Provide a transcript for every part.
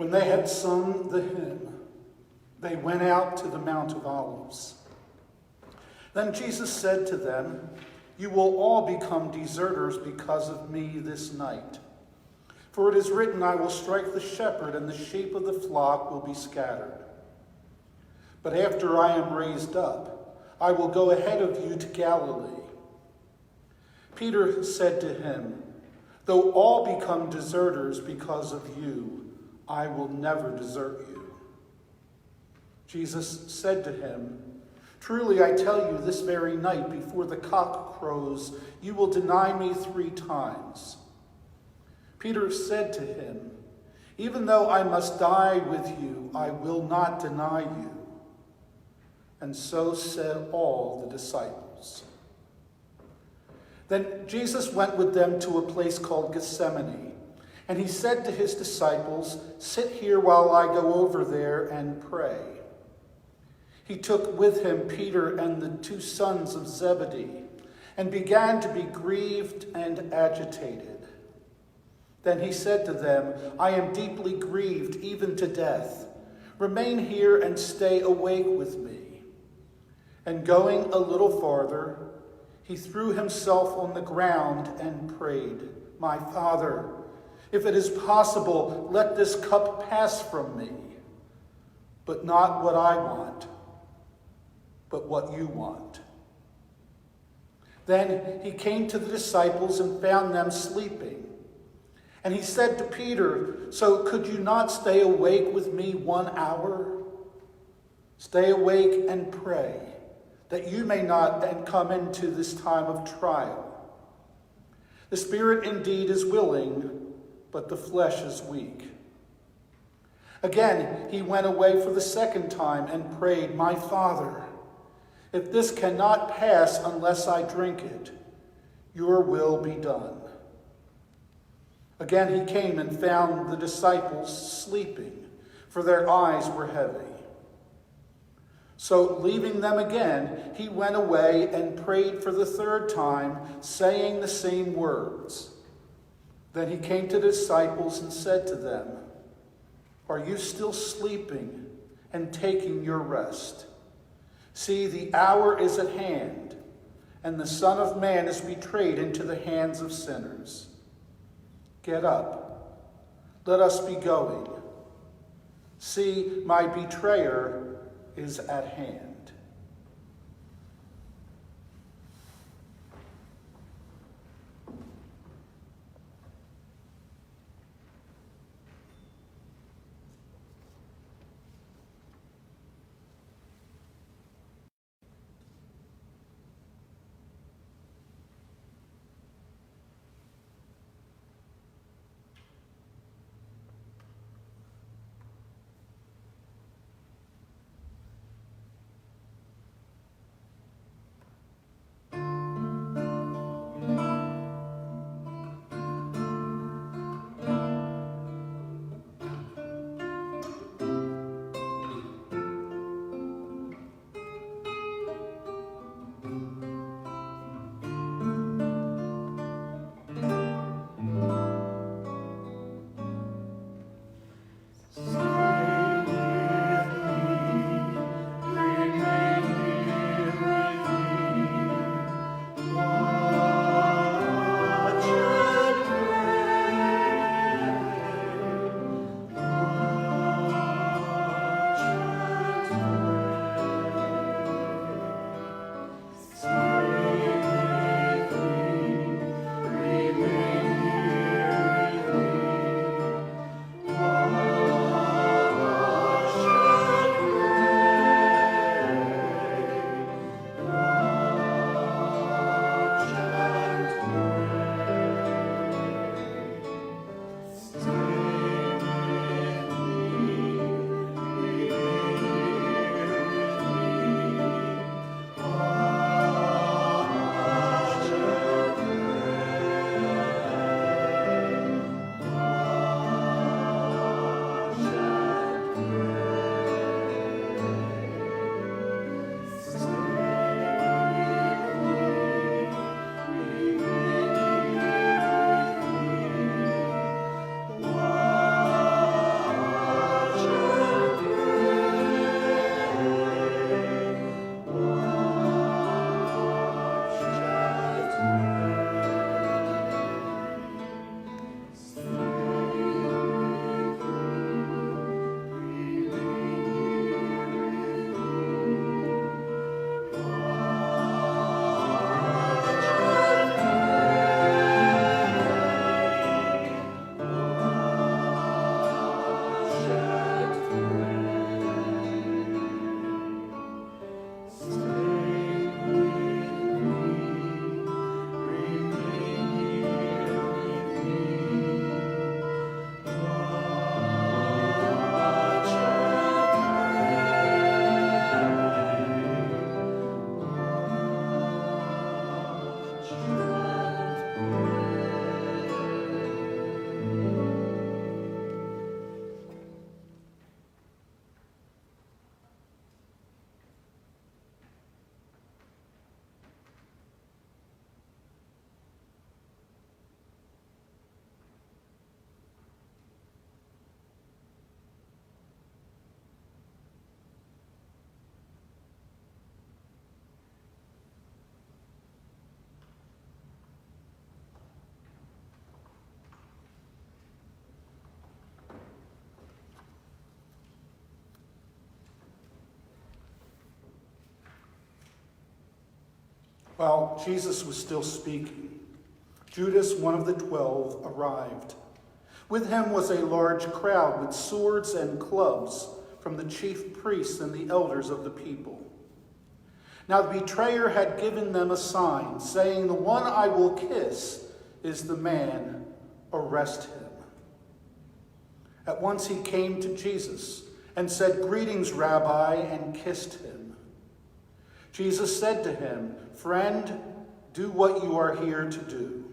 When they had sung the hymn, they went out to the Mount of Olives. Then Jesus said to them, "You will all become deserters because of me this night. For it is written, I will strike the shepherd, and the sheep of the flock will be scattered. But after I am raised up, I will go ahead of you to Galilee." Peter said to him, "Though all become deserters because of you, I will never desert you." Jesus said to him, "Truly I tell you, this very night before the cock crows, you will deny me 3 times." Peter said to him, "Even though I must die with you, I will not deny you." And so said all the disciples. Then Jesus went with them to a place called Gethsemane, and he said to his disciples, "Sit here while I go over there and pray." He took with him Peter and the 2 sons of Zebedee, and began to be grieved and agitated. Then he said to them, "I am deeply grieved, even to death. Remain here and stay awake with me." And going a little farther, he threw himself on the ground and prayed, "My Father, if it is possible, let this cup pass from me. But not what I want, but what you want." Then he came to the disciples and found them sleeping. And he said to Peter, "So could you not stay awake with me 1 hour? Stay awake and pray, that you may not come into this time of trial. The spirit indeed is willing, but the flesh is weak." Again, he went away for the 2nd time and prayed, "My Father, if this cannot pass unless I drink it, your will be done." Again he came and found the disciples sleeping, for their eyes were heavy. So leaving them again, he went away and prayed for the 3rd time, saying the same words. Then he came to the disciples and said to them, "Are you still sleeping and taking your rest? See, the hour is at hand, and the Son of Man is betrayed into the hands of sinners. Get up, let us be going. See, my betrayer is at hand." While Jesus was still speaking, Judas, one of the 12, arrived. With him was a large crowd with swords and clubs from the chief priests and the elders of the people. Now the betrayer had given them a sign, saying, "The one I will kiss is the man, arrest him." At once he came to Jesus and said, "Greetings, Rabbi," and kissed him. Jesus said to him, "Friend, do what you are here to do."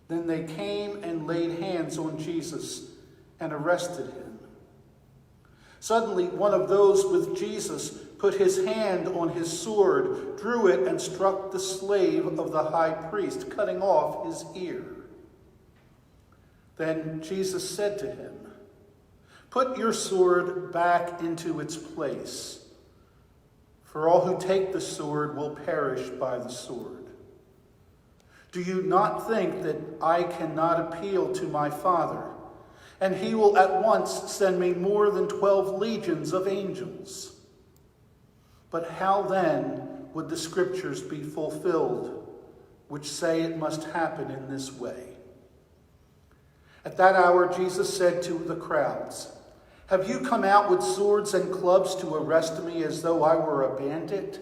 Then they came and laid hands on Jesus and arrested him. Suddenly, one of those with Jesus put his hand on his sword, drew it, and struck the slave of the high priest, cutting off his ear. Then Jesus said to him, "Put your sword back into its place, for all who take the sword will perish by the sword. Do you not think that I cannot appeal to my Father, and he will at once send me more than 12 legions of angels? But how then would the scriptures be fulfilled, which say it must happen in this way?" At that hour, Jesus said to the crowds, "Have you come out with swords and clubs to arrest me as though I were a bandit?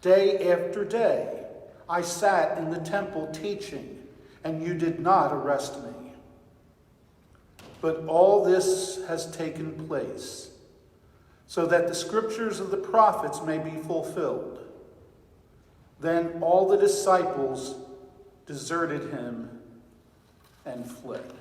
Day after day, I sat in the temple teaching, and you did not arrest me. But all this has taken place so that the scriptures of the prophets may be fulfilled." Then all the disciples deserted him and fled.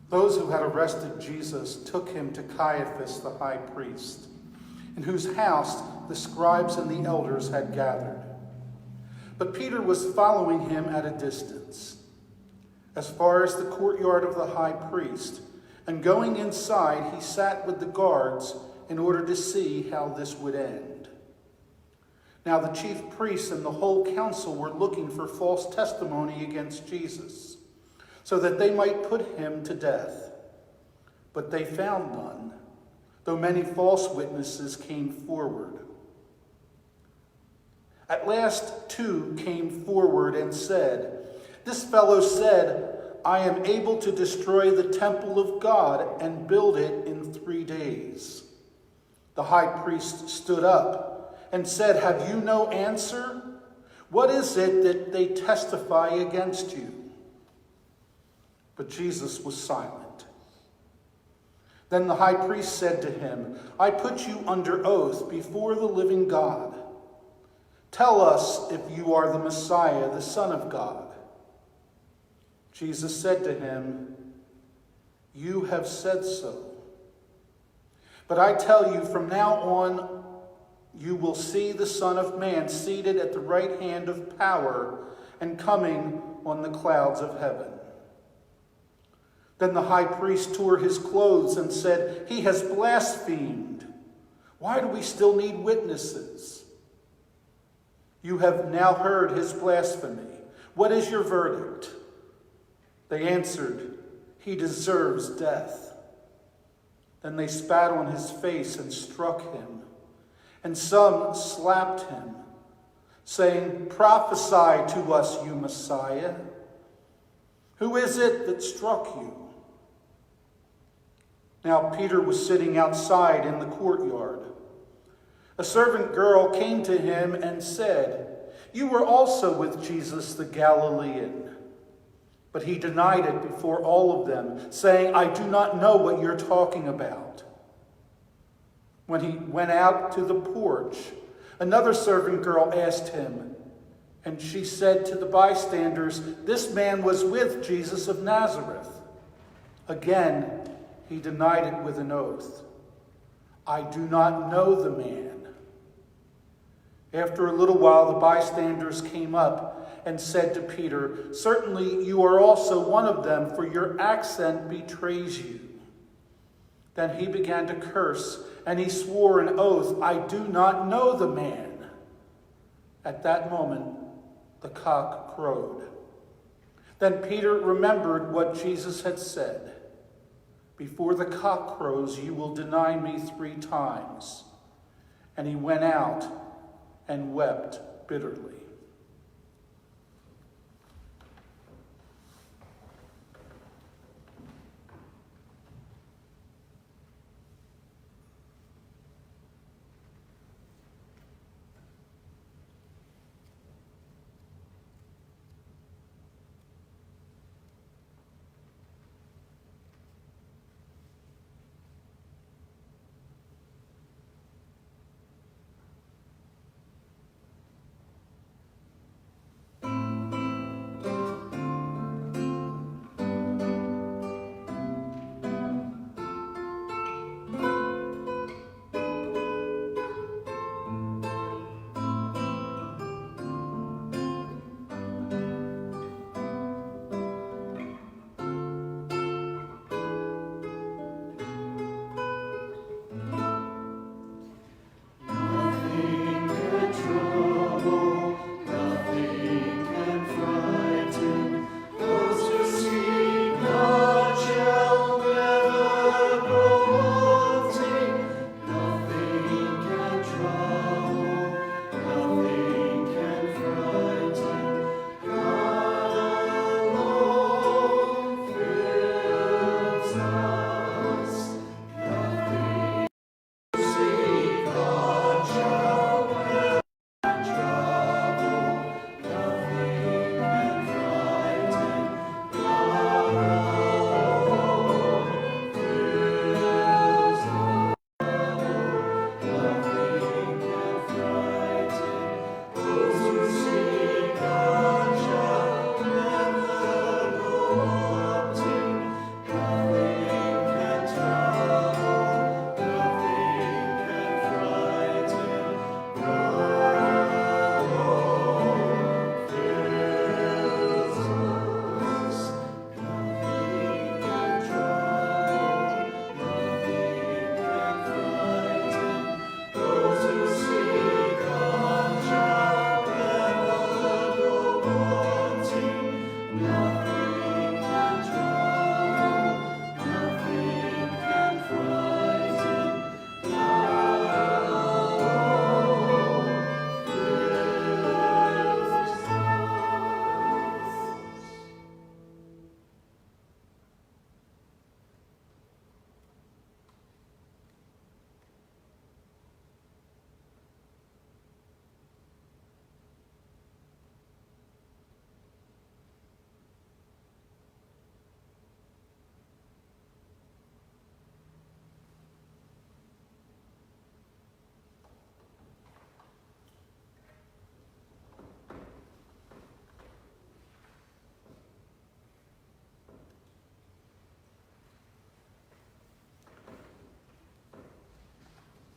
Those who had arrested Jesus took him to Caiaphas the high priest, in whose house the scribes and the elders had gathered. But Peter was following him at a distance, as far as the courtyard of the high priest, and going inside, he sat with the guards in order to see how this would end. Now the chief priests and the whole council were looking for false testimony against Jesus, so that they might put him to death. But they found none, though many false witnesses came forward. At last 2 came forward and said, "This fellow said, 'I am able to destroy the temple of God and build it in 3 days.'" The high priest stood up and said, "Have you no answer? What is it that they testify against you?" But Jesus was silent. Then the high priest said to him, "I put you under oath before the living God. Tell us if you are the Messiah, the Son of God." Jesus said to him, "You have said so. But I tell you, from now on, you will see the Son of Man seated at the right hand of power and coming on the clouds of heaven." Then the high priest tore his clothes and said, "He has blasphemed. Why do we still need witnesses? You have now heard his blasphemy. What is your verdict?" They answered, "He deserves death." Then they spat on his face and struck him, and some slapped him, saying, "Prophesy to us, you Messiah. Who is it that struck you?" Now Peter was sitting outside in the courtyard. A servant girl came to him and said, "You were also with Jesus the Galilean." But he denied it before all of them, saying, "I do not know what you're talking about." When he went out to the porch, another servant girl asked him, and she said to the bystanders, "This man was with Jesus of Nazareth." Again, he denied it with an oath. "I do not know the man." After a little while, the bystanders came up and said to Peter, "Certainly you are also one of them, for your accent betrays you." Then he began to curse, and he swore an oath, "I do not know the man." At that moment, the cock crowed. Then Peter remembered what Jesus had said, "Before the cock crows, you will deny me 3 times." And he went out and wept bitterly.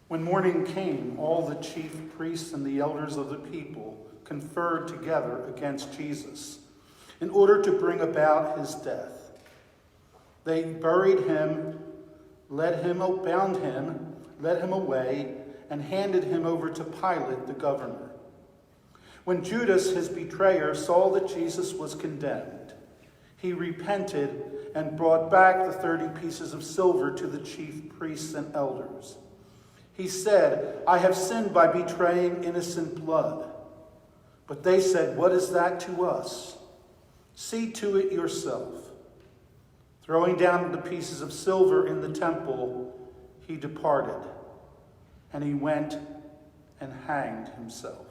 When morning came, all the chief priests and the elders of the people conferred together against Jesus in order to bring about his death. They buried him, bound him, led him away, and handed him over to Pilate, the governor. When Judas, his betrayer, saw that Jesus was condemned, he repented and brought back the 30 pieces of silver to the chief priests and elders. He said, "I have sinned by betraying innocent blood." But they said, "What is that to us? See to it yourself." Throwing down the pieces of silver in the temple, he departed, and he went and hanged himself.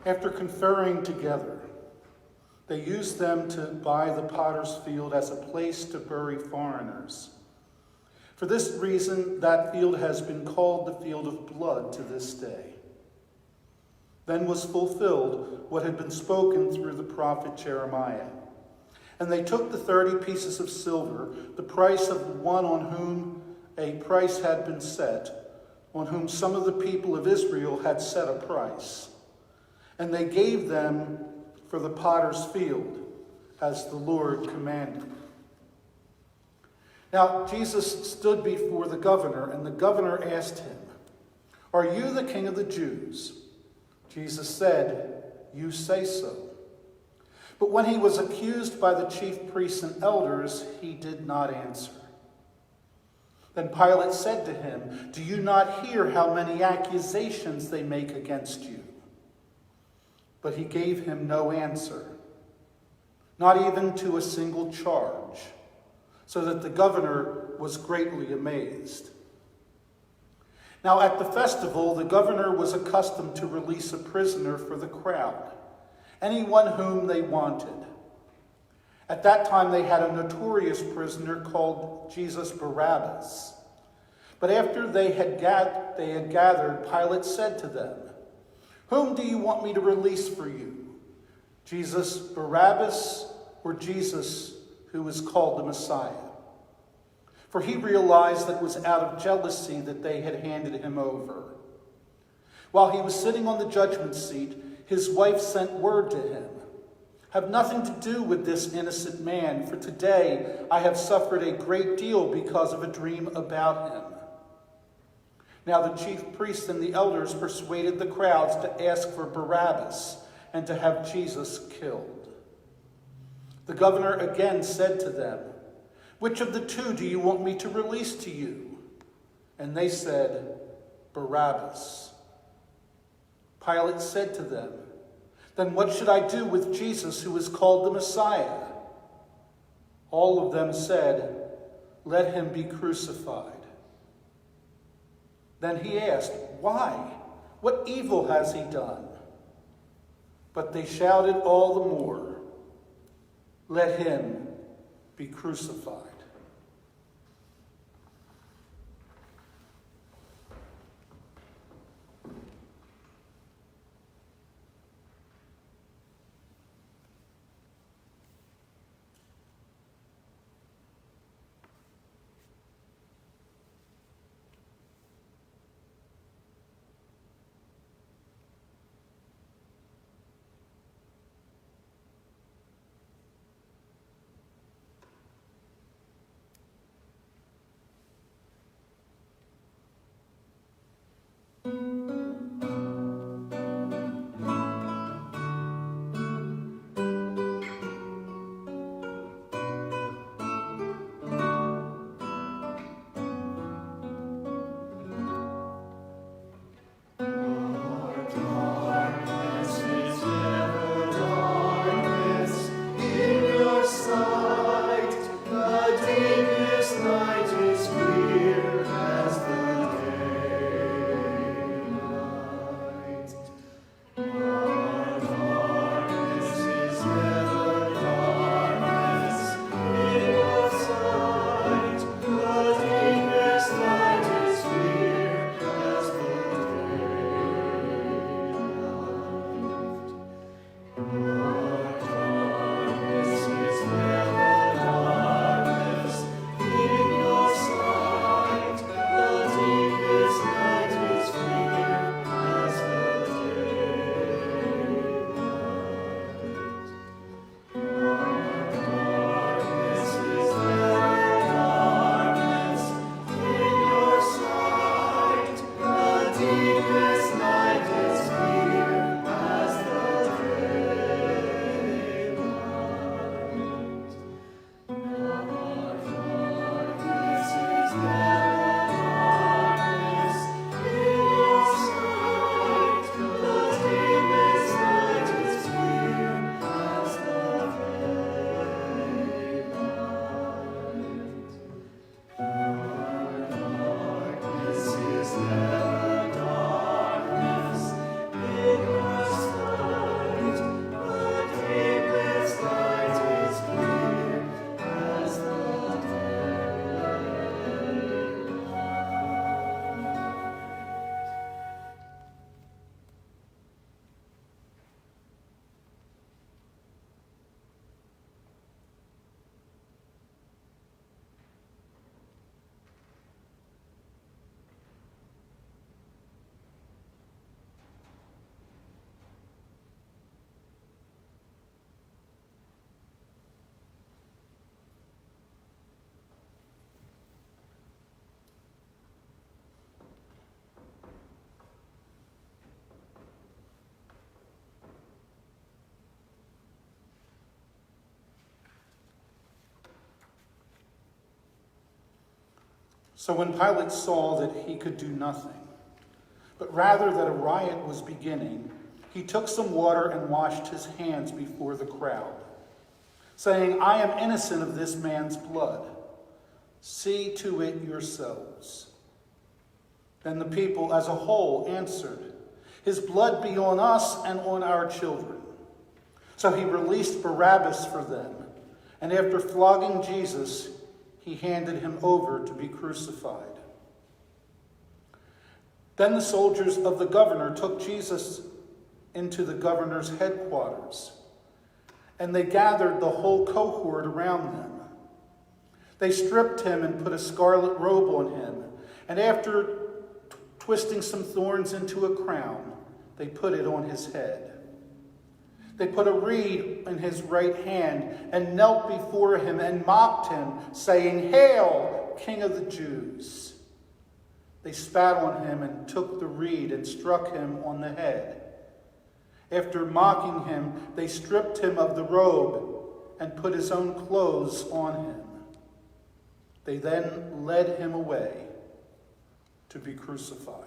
After conferring together, They used them to buy the potter's field as a place to bury foreigners. For this reason, that field has been called the field of blood to this day. Then was fulfilled what had been spoken through the prophet Jeremiah. And they took the 30 pieces of silver, the price of one on whom a price had been set, on whom some of the people of Israel had set a price. And they gave them for the potter's field, as the Lord commanded. Now Jesus stood before the governor, and the governor asked him, "Are you the king of the Jews?" Jesus said, "You say so." But when he was accused by the chief priests and elders, he did not answer. Then Pilate said to him, "Do you not hear how many accusations they make against you?" But he gave him no answer, not even to a single charge, so that the governor was greatly amazed. Now at the festival, the governor was accustomed to release a prisoner for the crowd, anyone whom they wanted. At that time they had a notorious prisoner called Jesus Barabbas. But after they had gathered, Pilate said to them, "Whom do you want me to release for you? Jesus Barabbas or Jesus who is called the Messiah?" For he realized that it was out of jealousy that they had handed him over. While he was sitting on the judgment seat, his wife sent word to him, "Have nothing to do with this innocent man, for today I have suffered a great deal because of a dream about him." Now the chief priests and the elders persuaded the crowds to ask for Barabbas and to have Jesus killed. The governor again said to them, "Which of the two do you want me to release to you?" And they said, "Barabbas." Pilate said to them, "Then what should I do with Jesus who is called the Messiah?" All of them said, "Let him be crucified." Then he asked, "Why? What evil has he done?" But they shouted all the more, "Let him be crucified." So when Pilate saw that he could do nothing, but rather that a riot was beginning, he took some water and washed his hands before the crowd, saying, "I am innocent of this man's blood. See to it yourselves." Then the people as a whole answered, "His blood be on us and on our children." So he released Barabbas for them, and after flogging Jesus, he handed him over to be crucified. Then the soldiers of the governor took Jesus into the governor's headquarters, and they gathered the whole cohort around them. They stripped him and put a scarlet robe on him, and after twisting some thorns into a crown, they put it on his head. They put a reed in his right hand and knelt before him and mocked him, saying, "Hail, King of the Jews!" They spat on him and took the reed and struck him on the head. After mocking him, they stripped him of the robe and put his own clothes on him. They then led him away to be crucified.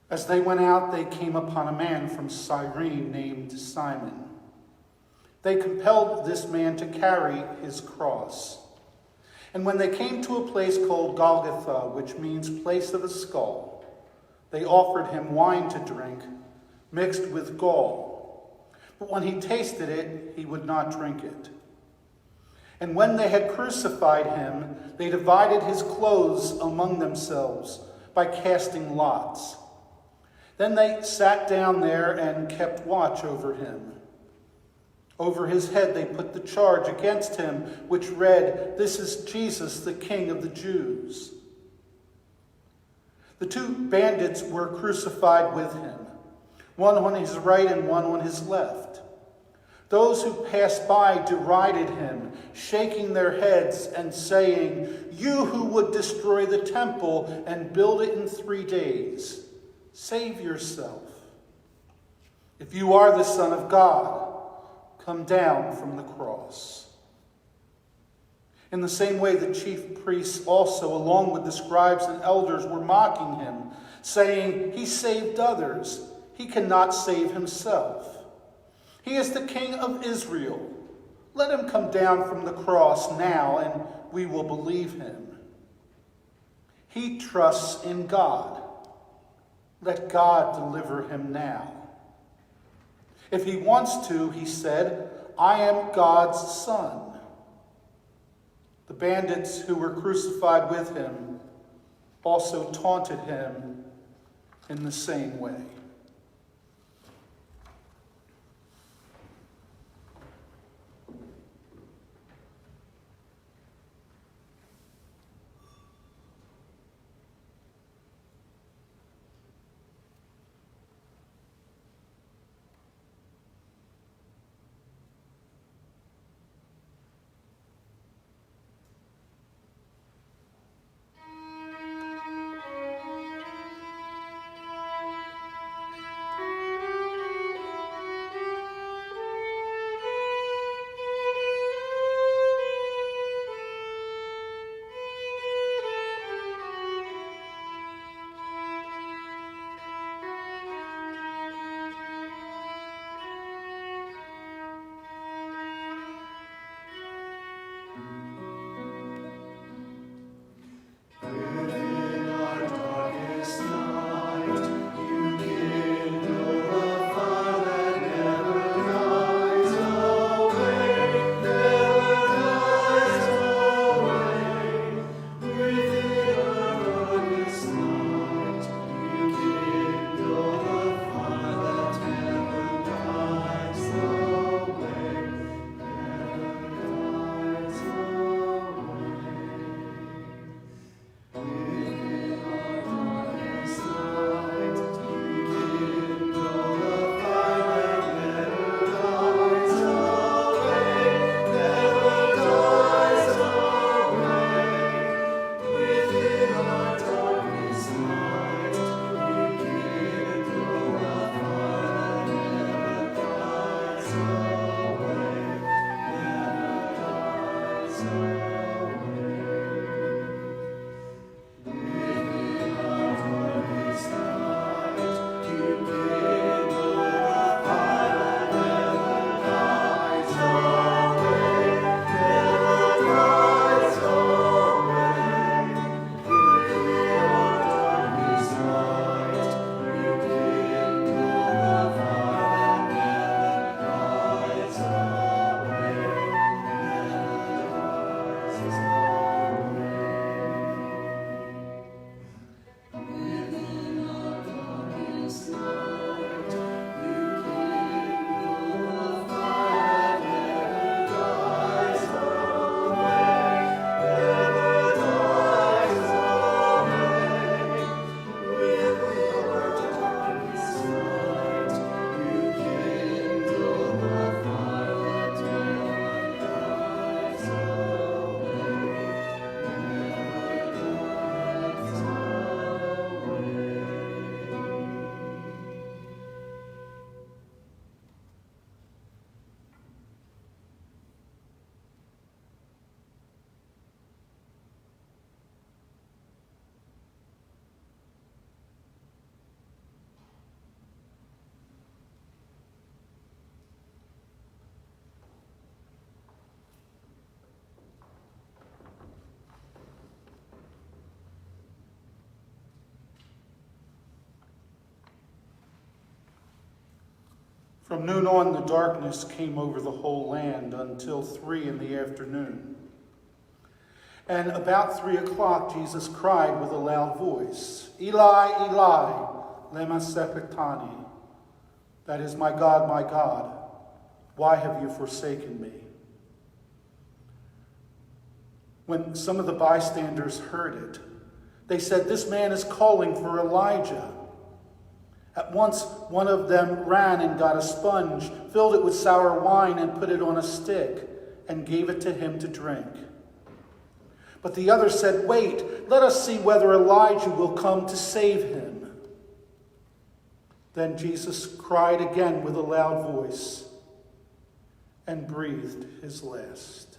As they went out, they came upon a man from Cyrene named Simon. They compelled this man to carry his cross. And when they came to a place called Golgotha, which means place of a skull, they offered him wine to drink, mixed with gall. But when he tasted it, he would not drink it. And when they had crucified him, they divided his clothes among themselves by casting lots. Then they sat down there and kept watch over him. Over his head they put the charge against him, which read, "This is Jesus, the King of the Jews." The two bandits were crucified with him, one on his right and one on his left. Those who passed by derided him, shaking their heads and saying, "You who would destroy the temple and build it in 3 days, save yourself. If you are the Son of God, come down from the cross." In the same way, the chief priests also, along with the scribes and elders, were mocking him, saying, "He saved others. He cannot save himself. He is the King of Israel. Let him come down from the cross now, and we will believe him. He trusts in God. Let God deliver him now. If he wants to," he said, "I am God's son." The bandits who were crucified with him also taunted him in the same way. From noon on, the darkness came over the whole land until 3 in the afternoon. And about 3 o'clock, Jesus cried with a loud voice, Eli, Eli, lema sabachthani. That is, my God, why have you forsaken me? When some of the bystanders heard it, they said, this man is calling for Elijah. At once, one of them ran and got a sponge, filled it with sour wine, and put it on a stick, and gave it to him to drink. But the other said, wait, let us see whether Elijah will come to save him. Then Jesus cried again with a loud voice and breathed his last.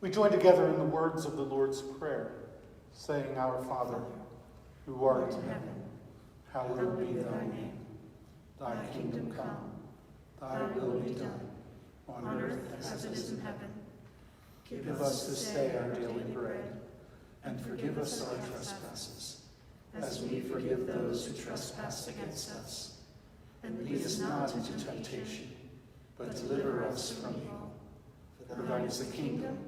We join together in the words of the Lord's Prayer, saying, Our Father, who art in heaven, hallowed be thy name. Thy kingdom come, thy will be done, on earth as it is in heaven. Give us this day our daily bread, and forgive us our trespasses, as we forgive those who trespass against us. And lead us not into temptation, but deliver us from evil. For thine is the kingdom,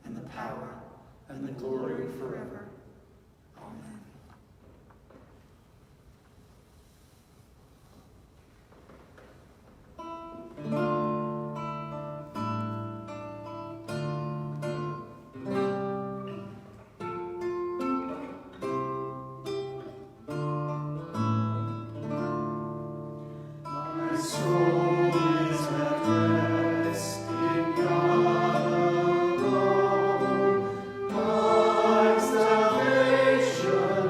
and the power, and the glory forever. Amen. My soul is at rest in God alone. My salvation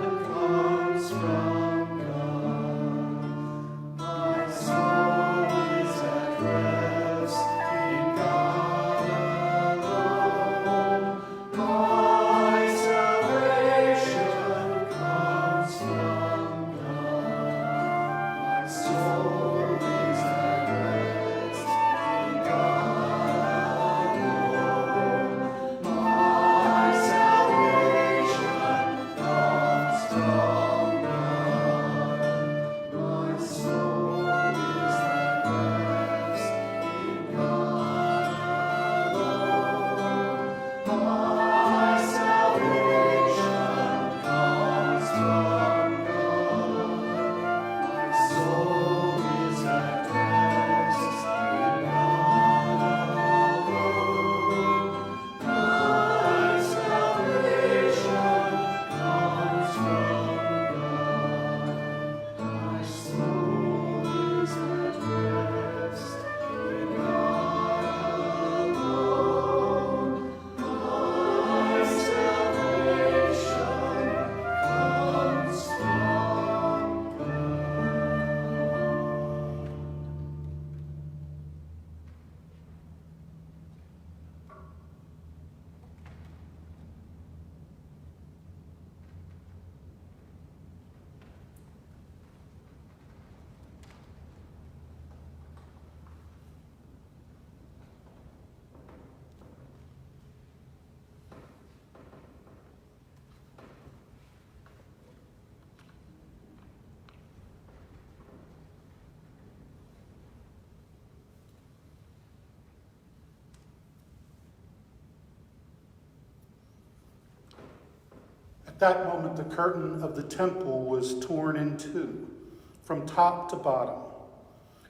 that moment, the curtain of the temple was torn in two, from top to bottom.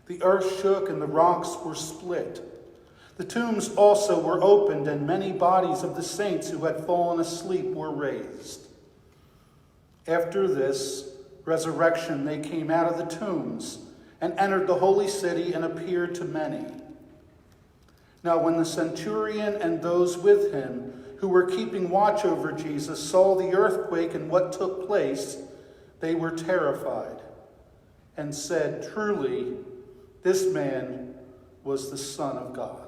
The earth shook and the rocks were split. The tombs also were opened, and many bodies of the saints who had fallen asleep were raised. After this resurrection, they came out of the tombs and entered the holy city and appeared to many. Now when the centurion and those with him who were keeping watch over Jesus saw the earthquake and what took place, they were terrified and said, "Truly, this man was the Son of God."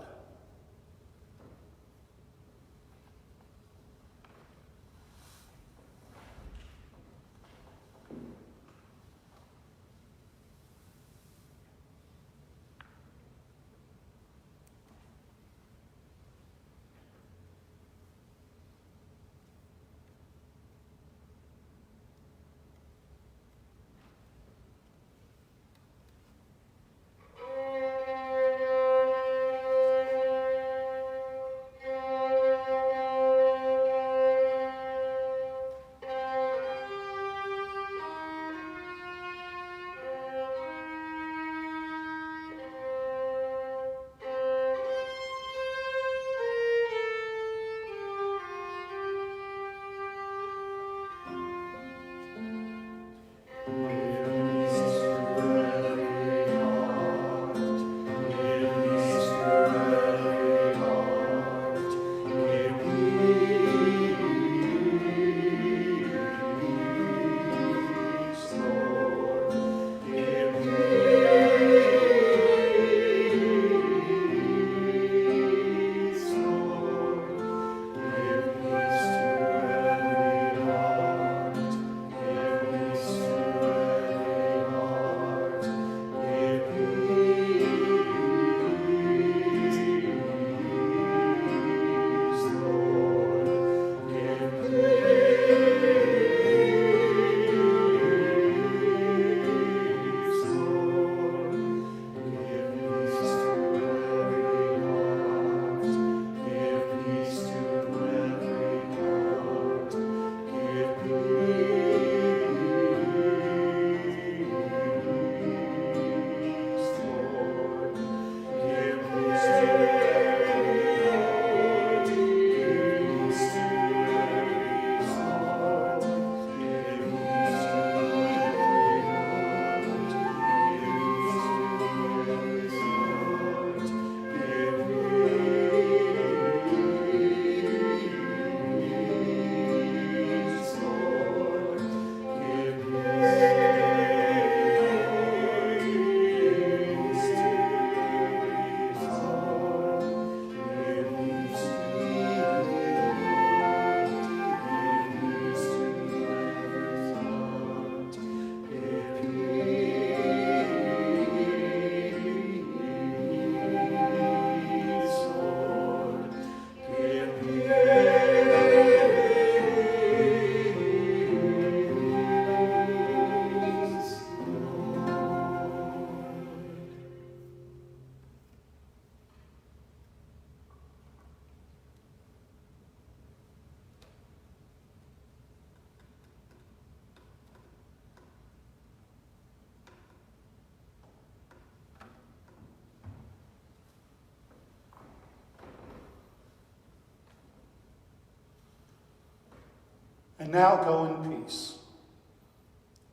And now go in peace.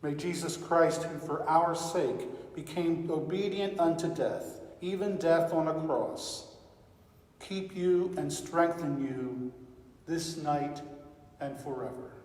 May Jesus Christ, who for our sake became obedient unto death, even death on a cross, keep you and strengthen you this night and forever.